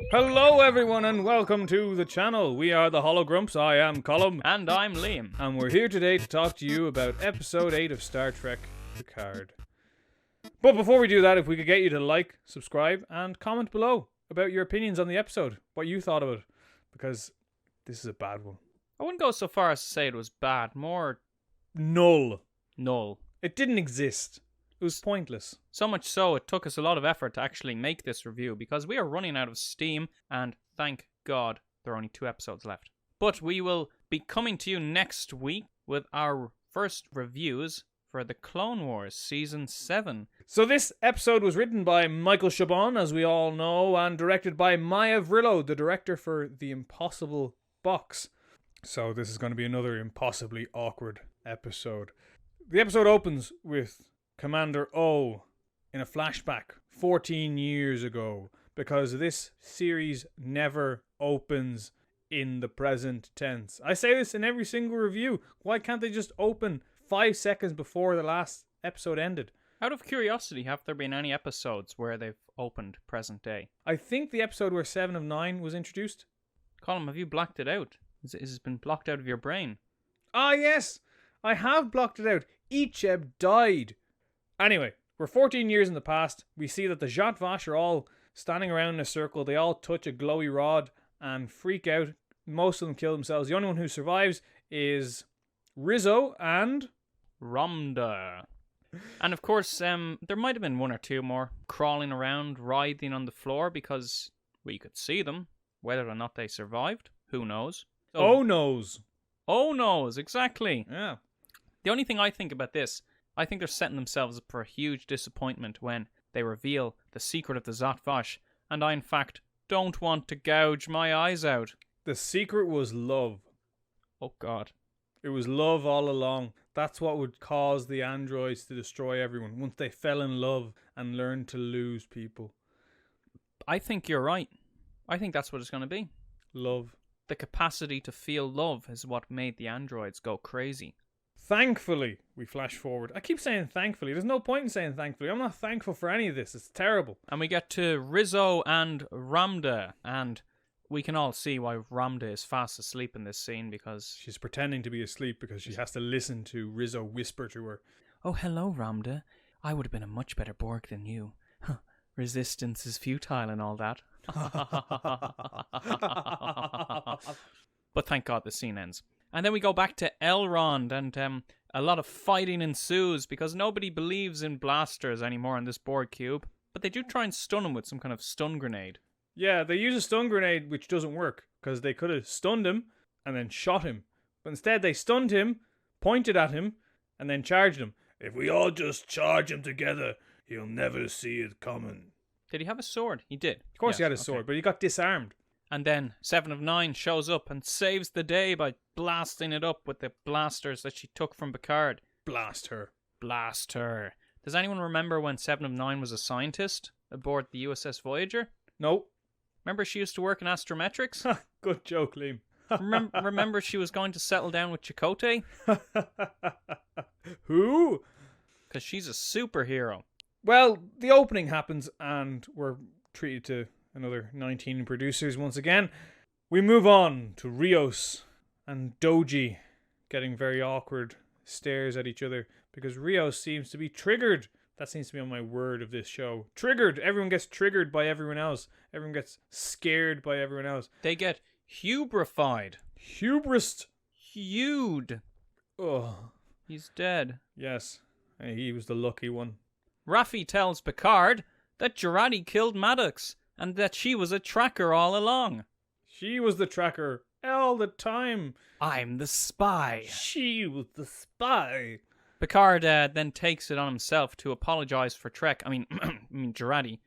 Hello everyone and welcome to the channel. We are the Hologrumps. I am Colum. And I'm Liam. And we're here today to talk to you about episode 8 of Star Trek Picard. But before we do that, if we could get you to like, subscribe, and comment below about your opinions on the episode, what you thought of it, because this is a bad one. I wouldn't go so far as to say it was bad, more Null. It didn't exist. It was pointless. So much so, it took us a lot of effort to actually make this review because we are running out of steam, and thank God there are only 2 episodes left. But we will be coming to you next week with our first reviews for the Clone Wars Season 7. So this episode was written by Michael Chabon, as we all know, and directed by Maya Vrillo, the director for The Impossible Box. So this is going to be another impossibly awkward episode. The episode opens with Commander O in a flashback 14 years ago, because this series never opens in the present tense. I say this in every single review. Why can't they just open 5 seconds before the last episode ended? Out of curiosity, have there been any episodes where they've opened present day? I think the episode where 7 of 9 was introduced. Colin, have you blocked it out? Has it been blocked out of your brain? Ah, yes! I have blocked it out. Icheb died. Anyway, we're 14 years in the past. We see that the Zhat Vash are all standing around in a circle. They all touch a glowy rod and freak out. Most of them kill themselves. The only one who survives is Rizzo and Ramda. And of course, there might have been 1 or 2 more crawling around, writhing on the floor, because we could see them. Whether or not they survived, who knows? Oh knows. Oh knows, exactly. Yeah. The only thing I think about this, I think they're setting themselves up for a huge disappointment when they reveal the secret of the Zhat Vash, and I in fact don't want to gouge my eyes out. The secret was love. Oh God. It was love all along. That's what would cause the androids to destroy everyone, once they fell in love and learned to lose people. I think you're right. I think that's what it's going to be. Love. The capacity to feel love is what made the androids go crazy. Thankfully, we flash forward. I keep saying thankfully. There's no point in saying thankfully. I'm not thankful for any of this. It's terrible. And we get to Rizzo and Ramda, and we can all see why Ramda is fast asleep in this scene, because she's pretending to be asleep because she has to listen to Rizzo whisper to her. Oh, hello, Ramda. I would have been a much better Borg than you. Resistance is futile and all that. But thank God the scene ends. And then we go back to Elrond, and a lot of fighting ensues because nobody believes in blasters anymore in this Borg cube. But they do try and stun him with some kind of stun grenade. Yeah, they use a stun grenade which doesn't work, because they could have stunned him and then shot him. But instead they stunned him, pointed at him, and then charged him. If we all just charge him together, he'll never see it coming. Did he have a sword? He did. Of course he had a sword, but he got disarmed. And then 7 of 9 shows up and saves the day by blasting it up with the blasters that she took from Picard. Blast her. Blast her. Does anyone remember when 7 of 9 was a scientist aboard the USS Voyager? No. Remember she used to work in astrometrics? Good joke, Liam. remember she was going to settle down with Chakotay? Who? Because she's a superhero. Well, the opening happens and we're treated to another 19 producers once again. We move on to Rios and Doji getting very awkward stares at each other because Rios seems to be triggered. That seems to be on my word of this show. Triggered. Everyone gets triggered by everyone else. Everyone gets scared by everyone else. They get hubrified. Hubris. Hewed. Oh. He's dead. Yes. He was the lucky one. Raffi tells Picard that Jurati killed Maddox and that she was a tracker all along. She was the tracker all the time. I'm the spy. She was the spy. Picard then takes it on himself to apologize for Trek. I mean Jurati,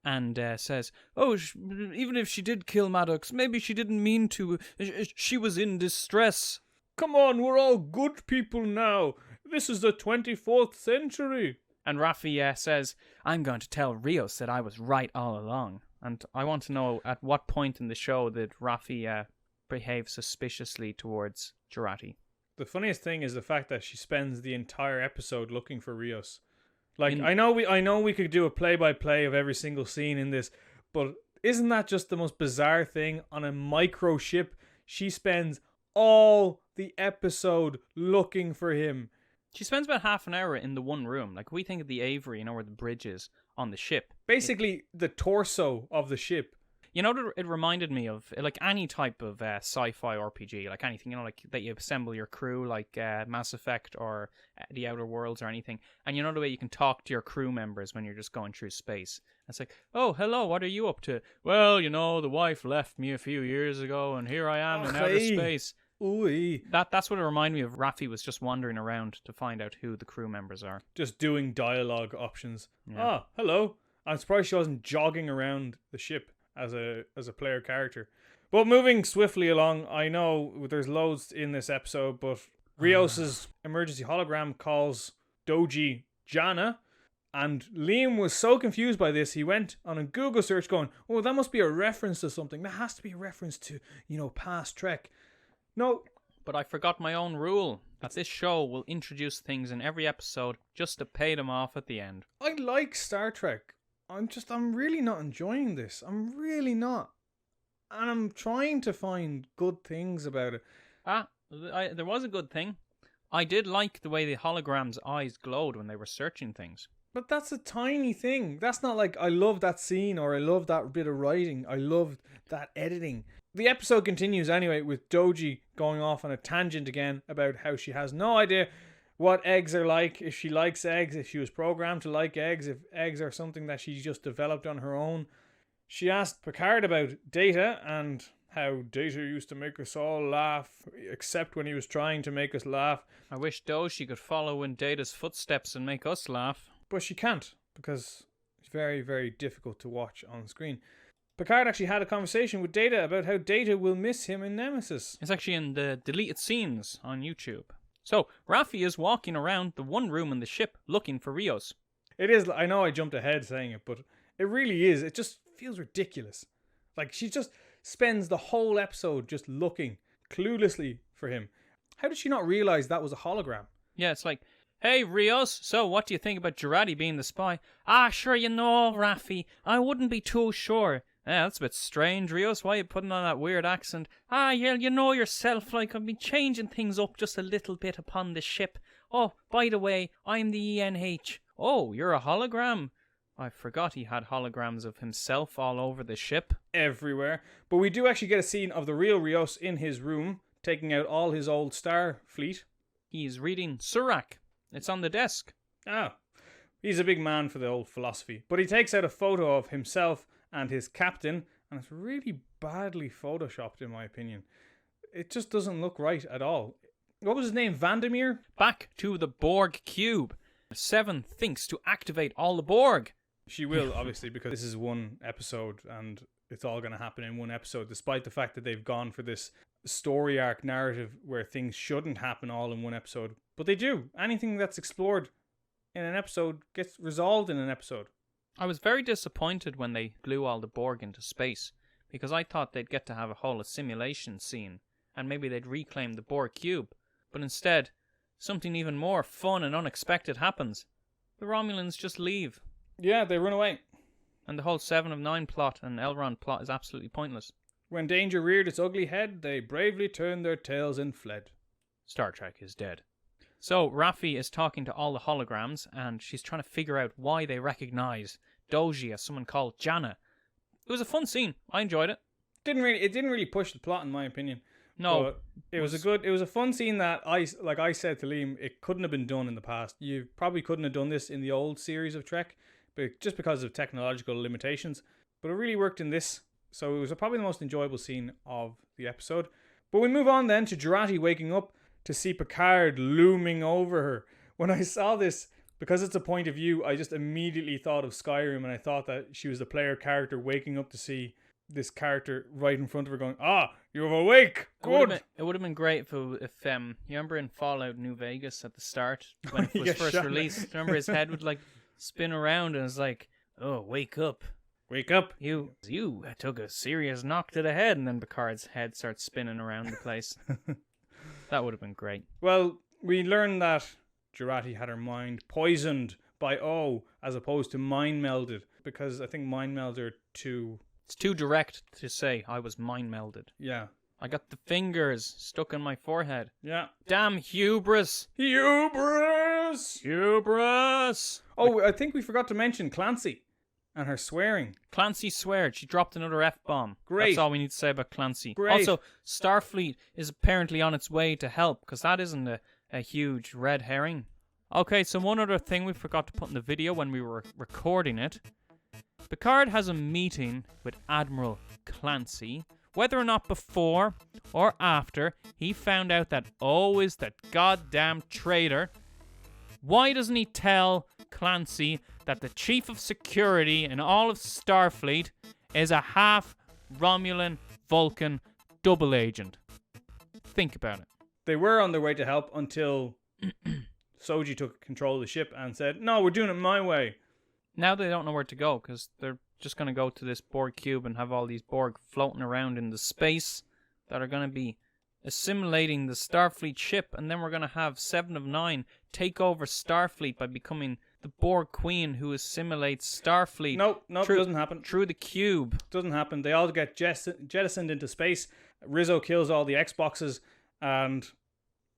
and says, "Oh, even if she did kill Maddox, maybe she didn't mean to. She was in distress." Come on, we're all good people now. This is the 24th century. And Raffi says, "I'm going to tell Rios that I was right all along." And I want to know at what point in the show did Raffi behave suspiciously towards Jurati. The funniest thing is the fact that she spends the entire episode looking for Rios. Like, I know we could do a play-by-play of every single scene in this, but Isn't that just the most bizarre thing? On a micro ship, she spends all the episode looking for him. She spends about half an hour in the one room. Like, we think of the Avery, where the bridge is on the ship. Basically, the torso of the ship. You know what it reminded me of? Like any type of sci-fi RPG, like anything, like that you assemble your crew, like Mass Effect or The Outer Worlds or anything. And you know the way you can talk to your crew members when you're just going through space. It's like, oh, hello, what are you up to? Well, the wife left me a few years ago and here I am in outer space. Ooh. That's what it reminded me of. Raffi was just wandering around to find out who the crew members are. Just doing dialogue options. Yeah. Hello. I'm surprised she wasn't jogging around the ship as a player character. But moving swiftly along, I know there's loads in this episode, but Rios's emergency hologram calls Doji Jana, and Liam was so confused by this, he went on a Google search going, oh, that must be a reference to something. That has to be a reference to, past Trek. No. But I forgot my own rule, that this show will introduce things in every episode just to pay them off at the end. I like Star Trek. I'm really not enjoying this. I'm really not. And I'm trying to find good things about it. There was a good thing. I did like the way the hologram's eyes glowed when they were searching things. But that's a tiny thing. That's not like I love that scene or I love that bit of writing. I love that editing. The episode continues anyway with Doji going off on a tangent again about how she has no idea what eggs are like, if she likes eggs, if she was programmed to like eggs, if eggs are something that she just developed on her own. She asked Picard about Data and how Data used to make us all laugh, except when he was trying to make us laugh. I wish Doji could follow in Data's footsteps and make us laugh. But she can't, because it's very, very difficult to watch on screen. Picard actually had a conversation with Data about how Data will miss him in Nemesis. It's actually in the deleted scenes on YouTube. So, Raffi is walking around the one room in the ship looking for Rios. It is, I know I jumped ahead saying it, but it really is. It just feels ridiculous. Like, she just spends the whole episode just looking cluelessly for him. How did she not realize that was a hologram? Yeah, it's like, hey, Rios, so what do you think about Girardi being the spy? Sure, Raffi, I wouldn't be too sure. Yeah, that's a bit strange, Rios. Why are you putting on that weird accent? Yeah, you know yourself, like, I've been changing things up just a little bit upon the ship. Oh, by the way, I'm the ENH. Oh, you're a hologram. I forgot he had holograms of himself all over the ship. Everywhere. But we do actually get a scene of the real Rios in his room, taking out all his old star fleet. He's reading Surak. It's on the desk. He's a big man for the old philosophy. But he takes out a photo of himself and his captain, and it's really badly photoshopped in my opinion. It just doesn't look right at all. What was his name? Vandermeer? Back to the Borg cube. Seven thinks to activate all the Borg. She will, obviously, because this is one episode and it's all going to happen in one episode, despite the fact that they've gone for this story arc narrative where things shouldn't happen all in one episode. But they do. Anything that's explored in an episode gets resolved in an episode. I was very disappointed when they blew all the Borg into space, because I thought they'd get to have a whole simulation scene, and maybe they'd reclaim the Borg cube. But instead, something even more fun and unexpected happens. The Romulans just leave. Yeah, they run away. And the whole 7 of 9 plot and Elrond plot is absolutely pointless. When danger reared its ugly head, they bravely turned their tails and fled. Star Trek is dead. So, Raffi is talking to all the holograms, and she's trying to figure out why they recognize Doji as someone called Jana. It was a fun scene. I enjoyed it. It didn't really push the plot, in my opinion. No. But it was a fun scene that I said to Liam, it couldn't have been done in the past. You probably couldn't have done this in the old series of Trek, but just because of technological limitations. But it really worked in this. So it was probably the most enjoyable scene of the episode. But we move on then to Girardi waking up to see Picard looming over her. When I saw this, because it's a point of view, I just immediately thought of Skyrim, and I thought that she was the player character waking up to see this character right in front of her going, you're awake, good. It would have been great if you remember in Fallout New Vegas at the start, when it was first released, remember his head would like spin around and it's like, oh, wake up. Wake up. You took a serious knock to the head, and then Picard's head starts spinning around the place. That would have been great. Well, we learned that Girardi had her mind poisoned by O as opposed to mind melded, because I think mind melds are two It's too direct to say I was mind melded. Yeah. I got the fingers stuck in my forehead. Yeah. Damn hubris. Hubris! Hubris! Oh, I think we forgot to mention Clancy and her swearing. Clancy sweared. She dropped another F-bomb. Great. That's all we need to say about Clancy. Great. Also, Starfleet is apparently on its way to help, because that isn't a huge red herring. Okay, so one other thing we forgot to put in the video when we were recording it. Picard has a meeting with Admiral Clancy. Whether or not before or after he found out that is that goddamn traitor, why doesn't he tell Clancy that the chief of security in all of Starfleet is a half Romulan Vulcan double agent? Think about it. They were on their way to help until Soji took control of the ship and said, "No, we're doing it my way." Now they don't know where to go because they're just going to go to this Borg cube and have all these Borg floating around in the space that are going to be assimilating the Starfleet ship, and then we're going to have 7 of 9 take over Starfleet by becoming the Borg Queen who assimilates Starfleet. Nope, doesn't happen. Through the cube. Doesn't happen. They all get jettisoned into space. Rizzo kills all the Xboxes, and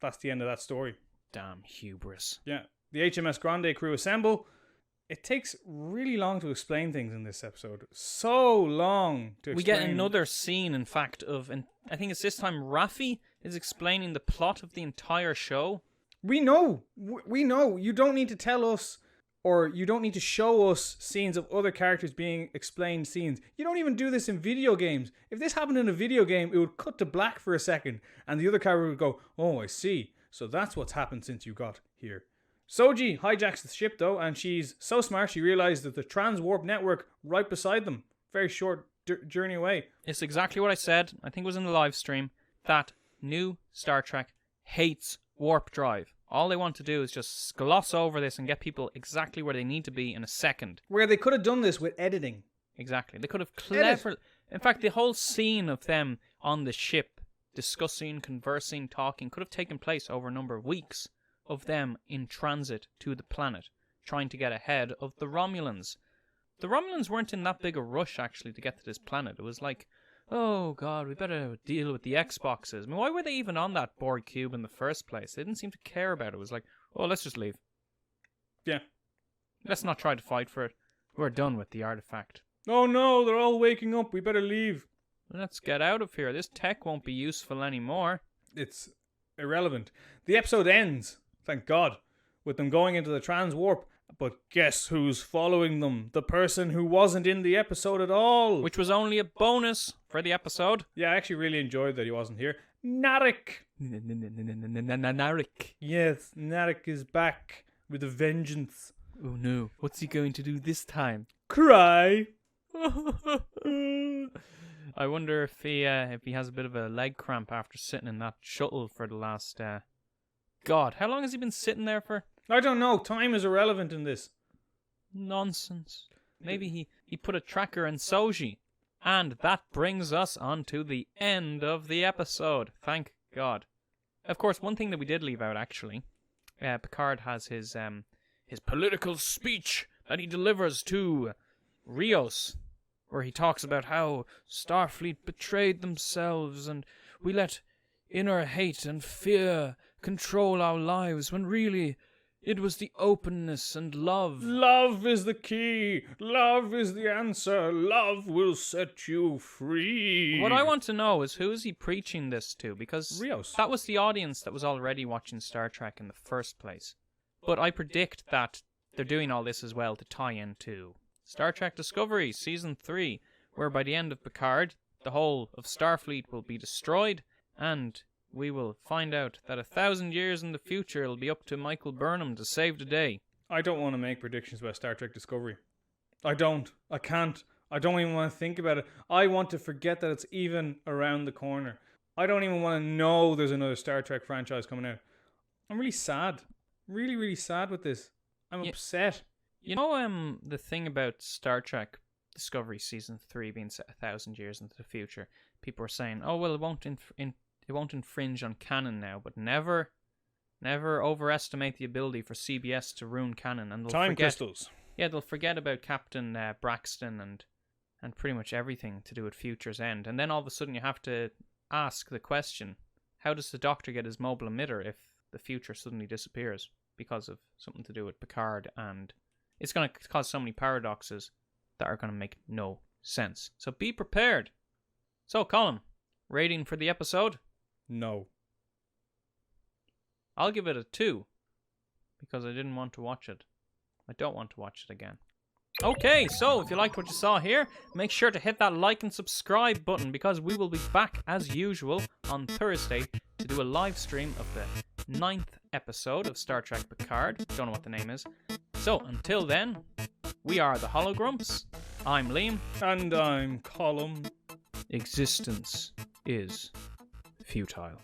that's the end of that story. Damn hubris. Yeah. The HMS Grande crew assemble. It takes really long to explain things in this episode. So long to explain. We get another scene, in fact, and I think it's this time Raffi is explaining the plot of the entire show. We know. We know. You don't need to tell us, or you don't need to show us scenes of other characters being explained scenes. You don't even do this in video games. If this happened in a video game, it would cut to black for a second, and the other character would go, "Oh, I see. So that's what's happened since you got here." Soji hijacks the ship though, and she's so smart she realized that the transwarp network right beside them, very short journey away. It's exactly what I said, I think it was in the live stream, that new Star Trek hates warp drive. All they want to do is just gloss over this and get people exactly where they need to be in a second. Where they could have done this with editing. Exactly. They could have clever... In fact, the whole scene of them on the ship discussing, conversing, talking could have taken place over a number of weeks of them in transit to the planet, trying to get ahead of the Romulans. The Romulans weren't in that big a rush, actually, to get to this planet. It was like, oh god, we better deal with the Xboxes. I mean, why were they even on that Borg cube in the first place? They didn't seem to care about it. It was like, oh, let's just leave. Yeah. Let's not try to fight for it. We're done with the artifact. Oh no, they're all waking up. We better leave. Let's get out of here. This tech won't be useful anymore. It's irrelevant. The episode ends, thank God, with them going into the transwarp. But guess who's following them? The person who wasn't in the episode at all. Which was only a bonus for the episode. Yeah, I actually really enjoyed that he wasn't here. Narek. Narek. Yes, Narek is back with a vengeance. Oh no, what's he going to do this time? Cry. I wonder if he has a bit of a leg cramp after sitting in that shuttle for the last... God, how long has he been sitting there for? I don't know. Time is irrelevant in this. Nonsense. Maybe he put a tracker in Soji. And that brings us on to the end of the episode. Thank God. Of course, one thing that we did leave out, actually, Picard has his political speech that he delivers to Rios, where he talks about how Starfleet betrayed themselves and we let inner hate and fear control our lives when really it was the openness and love. Love is the key. Love is the answer. Love will set you free. What I want to know is who is he preaching this to? Because Rios. That was the audience that was already watching Star Trek in the first place. But I predict that they're doing all this as well to tie into Star Trek Discovery Season 3, where by the end of Picard, the whole of Starfleet will be destroyed, and we will find out that 1,000 years in the future it'll be up to Michael Burnham to save the day. I don't want to make predictions about Star Trek Discovery. I don't. I can't. I don't even want to think about it. I want to forget that it's even around the corner. I don't even want to know there's another Star Trek franchise coming out. I'm really sad. Really, really sad with this. I'm upset. You know the thing about Star Trek Discovery Season 3 being set 1,000 years into the future? People were saying, oh, well, it won't infringe on canon now, but never overestimate the ability for CBS to ruin canon. And they'll Time crystals. Yeah, they'll forget about Captain Braxton and and pretty much everything to do with Future's End. And then all of a sudden you have to ask the question, how does the Doctor get his mobile emitter if the future suddenly disappears because of something to do with Picard? And it's going to cause so many paradoxes that are going to make no sense. So be prepared. So, Colin, rating for the episode? No. I'll give it a 2 because I didn't want to watch it. I don't want to watch it again. Okay, so if you liked what you saw here, make sure to hit that like and subscribe button because we will be back as usual on Thursday to do a live stream of the 9th episode of Star Trek Picard. Don't know what the name is. So until then, we are the Hologrumps. I'm Liam. And I'm Colum. Existence is futile.